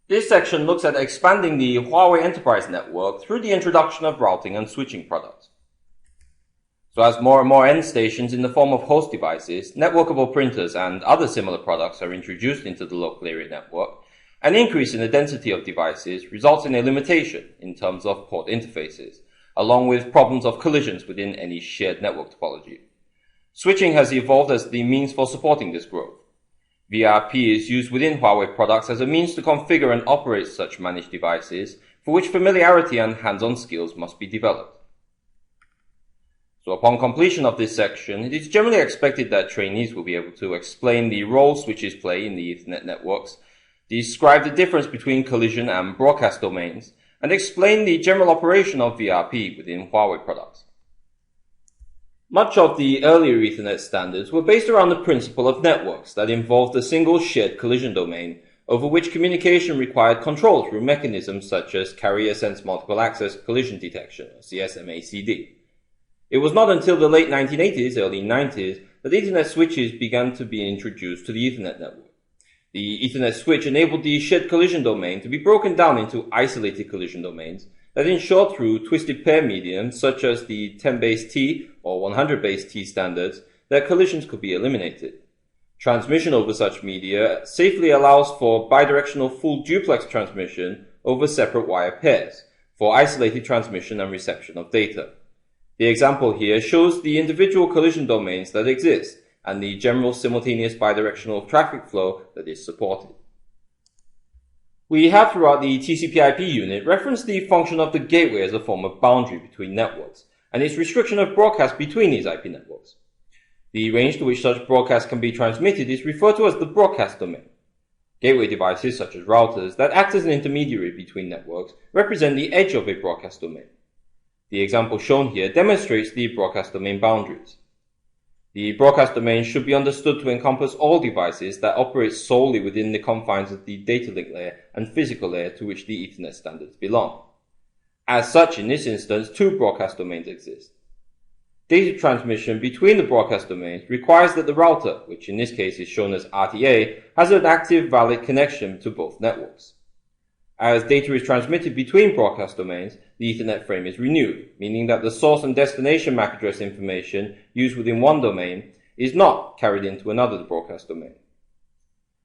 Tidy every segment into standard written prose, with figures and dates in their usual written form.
This section looks at expanding the Huawei enterprise network through the introduction of routing and switching products. So as more and more end stations in the form of host devices, networkable printers, and other similar products are introduced into the local area network, an increase in the density of devices results in a limitation in terms of port interfaces, along with problems of collisions within any shared network topology. Switching has evolved as the means for supporting this growth. VRP is used within Huawei products as a means to configure and operate such managed devices, for which familiarity and hands-on skills must be developed. So upon completion of this section, it is generally expected that trainees will be able to explain the role switches play in the Ethernet networks, describe the difference between collision and broadcast domains, and explain the general operation of VRP within Huawei products. Much of the earlier Ethernet standards were based around the principle of networks that involved a single shared collision domain over which communication required control through mechanisms such as carrier sense multiple access collision detection, or CSMACD. It was not until the late 1980s, early 90s, that Ethernet switches began to be introduced to the Ethernet network. The Ethernet switch enabled the shared collision domain to be broken down into isolated collision domains that ensured through twisted pair mediums such as the 10 base T or 100 base T standards that collisions could be eliminated. Transmission over such media safely allows for bidirectional full duplex transmission over separate wire pairs for isolated transmission and reception of data. The example here shows the individual collision domains that exist and the general simultaneous bidirectional traffic flow that is supported. We have throughout the TCP/IP unit referenced the function of the gateway as a form of boundary between networks and its restriction of broadcast between these IP networks. The range to which such broadcast can be transmitted is referred to as the broadcast domain. Gateway devices such as routers that act as an intermediary between networks represent the edge of a broadcast domain. The example shown here demonstrates the broadcast domain boundaries. The broadcast domain should be understood to encompass all devices that operate solely within the confines of the data link layer and physical layer to which the Ethernet standards belong. As such, in this instance, two broadcast domains exist. Data transmission between the broadcast domains requires that the router, which in this case is shown as RTA, has an active valid connection to both networks. As data is transmitted between broadcast domains, the Ethernet frame is renewed, meaning that the source and destination MAC address information used within one domain is not carried into another broadcast domain.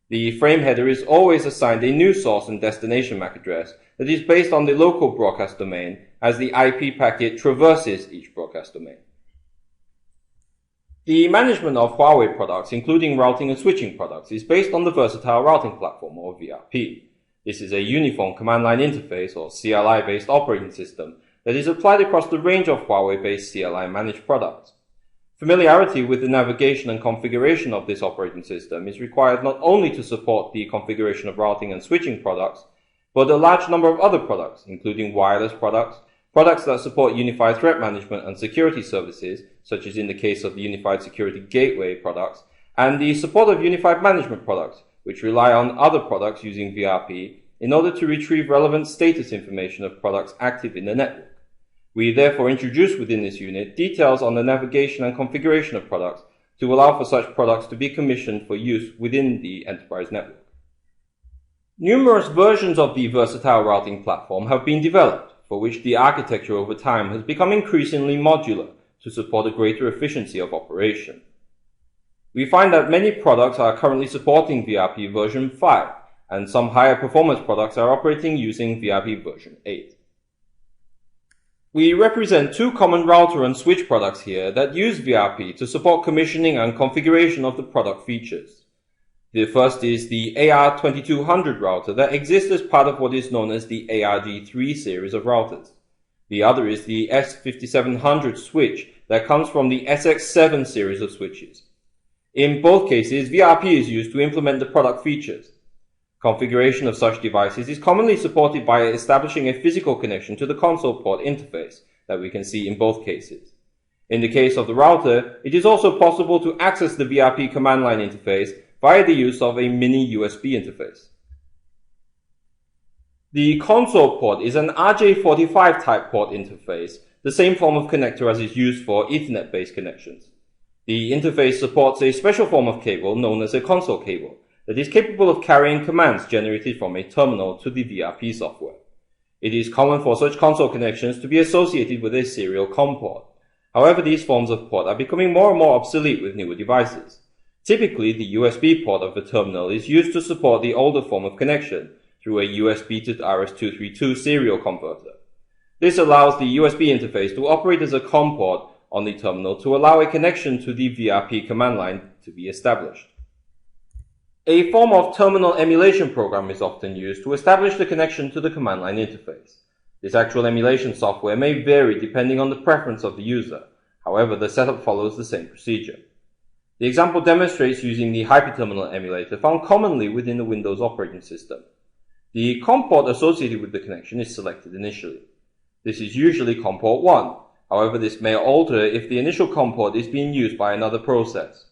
The frame header is always assigned a new source and destination MAC address that is based on the local broadcast domain as the IP packet traverses each broadcast domain. The management of Huawei products, including routing and switching products, is based on the Versatile Routing Platform, or VRP. This is a uniform command line interface, or CLI-based operating system, that is applied across the range of Huawei-based CLI-managed products. Familiarity with the navigation and configuration of this operating system is required not only to support the configuration of routing and switching products, but a large number of other products, including wireless products, products that support unified threat management and security services, such as in the case of the Unified Security Gateway products, and the support of unified management products, which rely on other products using VRP in order to retrieve relevant status information of products active in the network. We therefore introduce within this unit details on the navigation and configuration of products to allow for such products to be commissioned for use within the enterprise network. Numerous versions of the Versatile Routing Platform have been developed, for which the architecture over time has become increasingly modular to support a greater efficiency of operation. We find that many products are currently supporting VRP version 5, and some higher performance products are operating using VRP version 8. We represent two common router and switch products here that use VRP to support commissioning and configuration of the product features. The first is the AR2200 router that exists as part of what is known as the ARG3 series of routers. The other is the S5700 switch that comes from the SX7 series of switches. In both cases, VRP is used to implement the product features. Configuration of such devices is commonly supported by establishing a physical connection to the console port interface that we can see in both cases. In the case of the router, it is also possible to access the VRP command line interface via the use of a mini USB interface. The console port is an RJ45 type port interface, the same form of connector as is used for Ethernet-based connections. The interface supports a special form of cable known as a console cable, that is capable of carrying commands generated from a terminal to the VRP software. It is common for such console connections to be associated with a serial COM port. However, these forms of port are becoming more and more obsolete with newer devices. Typically, the USB port of the terminal is used to support the older form of connection through a USB to RS-232 serial converter. This allows the USB interface to operate as a COM port on the terminal to allow a connection to the VRP command line to be established. A form of terminal emulation program is often used to establish the connection to the command line interface. This actual emulation software may vary depending on the preference of the user. However, the setup follows the same procedure. The example demonstrates using the hyperterminal emulator found commonly within the Windows operating system. The COM port associated with the connection is selected initially. This is usually COM port 1. However, this may alter if the initial COM port is being used by another process.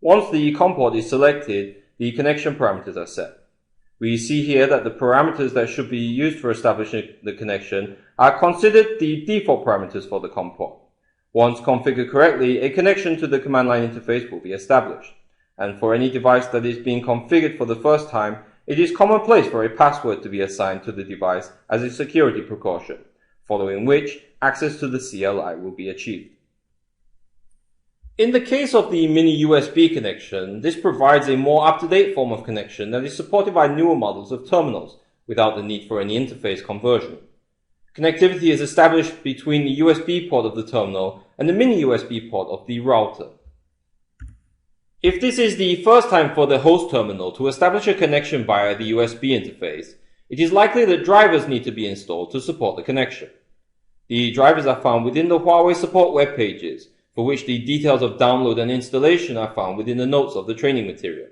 Once the COM port is selected, the connection parameters are set. We see here that the parameters that should be used for establishing the connection are considered the default parameters for the COM port. Once configured correctly, a connection to the command line interface will be established. And for any device that is being configured for the first time, it is commonplace for a password to be assigned to the device as a security precaution, following which access to the CLI will be achieved. In the case of the mini USB connection, this provides a more up-to-date form of connection that is supported by newer models of terminals without the need for any interface conversion. Connectivity is established between the USB port of the terminal and the mini USB port of the router. If this is the first time for the host terminal to establish a connection via the USB interface, it is likely that drivers need to be installed to support the connection. The drivers are found within the Huawei support web pages, for which the details of download and installation are found within the notes of the training material.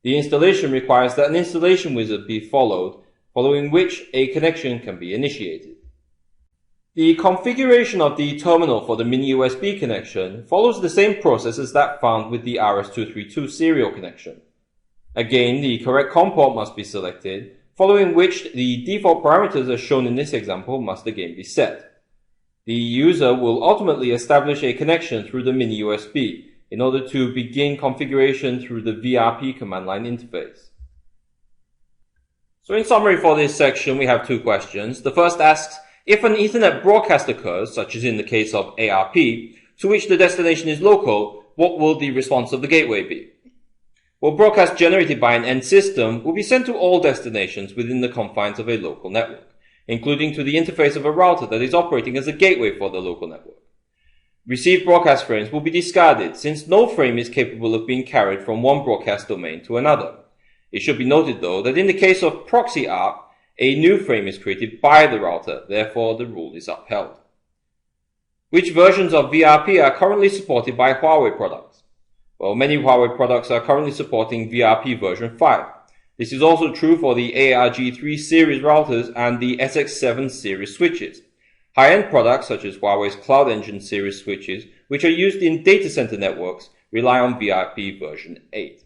The installation requires that an installation wizard be followed, following which a connection can be initiated. The configuration of the terminal for the mini USB connection follows the same process as that found with the RS-232 serial connection. Again, the correct COM port must be selected, following which the default parameters as shown in this example must again be set. The user will ultimately establish a connection through the mini USB in order to begin configuration through the VRP command line interface. So in summary for this section, we have two questions. The first asks, if an Ethernet broadcast occurs, such as in the case of ARP, to which the destination is local, what will the response of the gateway be? Well, broadcasts generated by an end system will be sent to all destinations within the confines of a local network, including to the interface of a router that is operating as a gateway for the local network. Received broadcast frames will be discarded since no frame is capable of being carried from one broadcast domain to another. It should be noted though that in the case of proxy ARP, a new frame is created by the router, therefore the rule is upheld. Which versions of VRP are currently supported by Huawei products? Well, many Huawei products are currently supporting VRP version 5. This is also true for the ARG3 series routers and the SX7 series switches. High-end products such as Huawei's Cloud Engine series switches, which are used in data center networks, rely on VRP version 8.